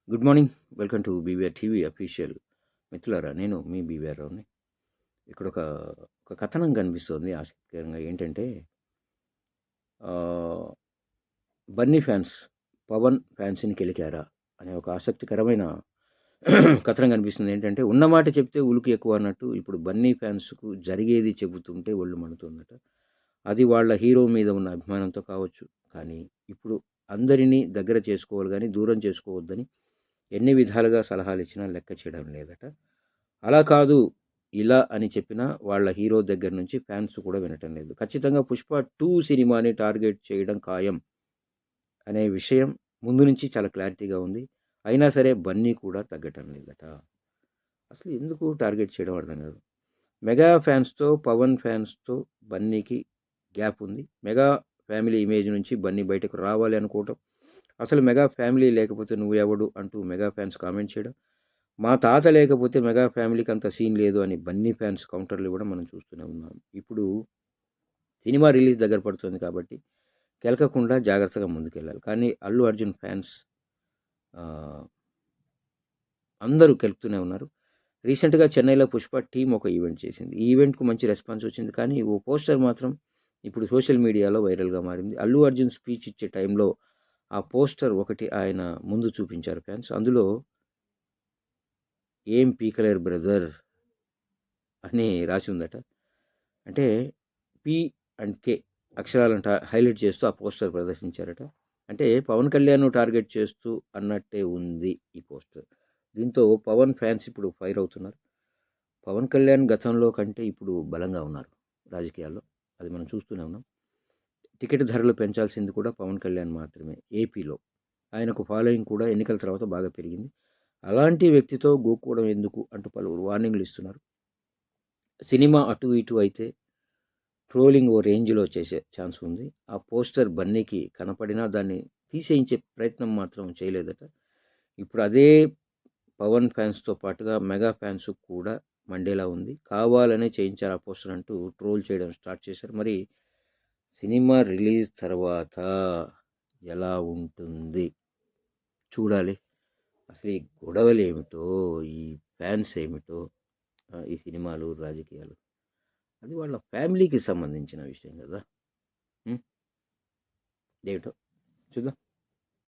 Good morning. Welcome to BVR TV official. మిత్రులారా, నేను మీ BVR రావుని. ఇక్కడ ఒక కథనం కనిపిస్తుంది ఆసక్తికరంగా. ఏంటంటే ఆహ్, బన్నీ ఫ్యాన్స్ పవన్ ఫ్యాన్స్‌ని కెలికారా అనే ఒక ఆసక్తికరమైన కథనం కనిపిస్తుంది. ఏంటంటే ఉన్నమాట చెప్తే ఉలుకు ఎక్కువ అన్నట్టు ఇప్పుడు బన్నీ ఫ్యాన్స్‌కు జరిగేది చెబుతుంటే ఒళ్ళు మండుతుందట. అది వాళ్ళ హీరో మీద ఉన్న అభిమానంతో కావచ్చు. కానీ ఇప్పుడు అందరినీ దగ్గర చేసుకోవాలి గానీ దూరం చేసుకోవద్దని ఎన్ని విధాలుగా సలహాలిచ్చినా లెక్క చేయడం లేదట. అలా కాదు, ఇలా అని చెప్పినా వాళ్ళ హీరో దగ్గర నుంచి ఫ్యాన్స్ కూడా వినటం లేదు. ఖచ్చితంగా 'పుష్ప 2' సినిమాని టార్గెట్ చేయడం ఖాయం అనే విషయం ముందు నుంచి చాలా క్లారిటీగా ఉంది. అయినా సరే బన్నీ కూడా తగ్గటం లేదట. అసలు ఎందుకు టార్గెట్ చేయడం అర్థం కాదు. మెగా ఫ్యాన్స్‌తో, పవన్ ఫ్యాన్స్‌తో బన్నీకి గ్యాప్ ఉంది. మెగా ఫ్యామిలీ ఇమేజ్ నుంచి బన్నీ బయటకు రావాలి అనుకోవటం, అసలు మెగా ఫ్యామిలీ లేకపోతే నువ్వెవడు అంటూ మెగా ఫ్యాన్స్ కామెంట్ చేయడం, మా తాత లేకపోతే మెగా ఫ్యామిలీకి అంత సీన్ లేదు అని బన్నీ ఫ్యాన్స్ కౌంటర్లు ఇవ్వడం మనం చూస్తూనే ఉన్నాం. ఇప్పుడు సినిమా రిలీజ్ దగ్గర పడుతుంది కాబట్టి కెలకకుండా జాగ్రత్తగా ముందుకెళ్ళాలి. కానీ అల్లు అర్జున్ ఫ్యాన్స్ ఆహ్, అందరూ కెలుకుతూనే ఉన్నారు. రీసెంట్‌గా చెన్నైలో 'పుష్ప' టీమ్ ఒక ఈవెంట్ చేసింది. ఈ ఈవెంట్‌కు మంచి రెస్పాన్స్ వచ్చింది. కానీ ఓ పోస్టర్ మాత్రం ఇప్పుడు సోషల్ మీడియాలో వైరల్‌గా మారింది. అల్లు అర్జున్ స్పీచ్ ఇచ్చే టైంలో ఆ పోస్టర్ ఒకటి ఆయన ముందు చూపించారు ఫ్యాన్స్. అందులో "ఏం పీకలేరు బ్రదర్" అని రాసి ఉందట. అంటే పి అండ్ కే అక్షరాలను హైలైట్ చేస్తూ ఆ పోస్టర్ ప్రదర్శించారట. అంటే పవన్ కళ్యాణ్‌ను టార్గెట్ చేస్తూ అన్నట్టే ఉంది ఈ పోస్టర్. దీంతో పవన్ ఫ్యాన్స్ ఇప్పుడు ఫైర్ అవుతున్నారు. పవన్ కళ్యాణ్ గతంలో కంటే ఇప్పుడు బలంగా ఉన్నారు రాజకీయాల్లో. అది మనం చూస్తూనే ఉన్నాం. టికెట్ ధరలు పెంచాల్సింది కూడా పవన్ కళ్యాణ్ మాత్రమే ఏపీలో. ఆయనకు ఫాలోయింగ్ కూడా ఎన్నికల తర్వాత బాగా పెరిగింది. అలాంటి వ్యక్తితో గోక్కోవడం ఎందుకు అంటూ పలువురు వార్నింగ్లు ఇస్తున్నారు. సినిమా అటు ఇటు అయితే ట్రోలింగ్ ఓ రేంజ్‌లో చేసే ఛాన్స్ ఉంది. ఆ పోస్టర్ బన్నీకి కనపడినా దాన్ని తీసేయించే ప్రయత్నం మాత్రం చేయలేదట. ఇప్పుడు అదే పవన్ ఫ్యాన్స్‌తో పాటుగా మెగా ఫ్యాన్స్ కూడా మండేలా ఉంది. కావాలనే చేయించారు ఆ పోస్టర్ అంటూ ట్రోల్ చేయడం స్టార్ట్ చేశారు. మరి సినిమా రిలీజ్ తర్వాత ఎలా ఉంటుంది చూడాలి. అసలు ఈ గొడవలేమిటో, ఈ ఫ్యాన్స్ ఏమిటో, ఈ సినిమాలు, రాజకీయాలు, అది వాళ్ళ ఫ్యామిలీకి సంబంధించిన విషయం కదా. ఏమిటో చూద్దాం.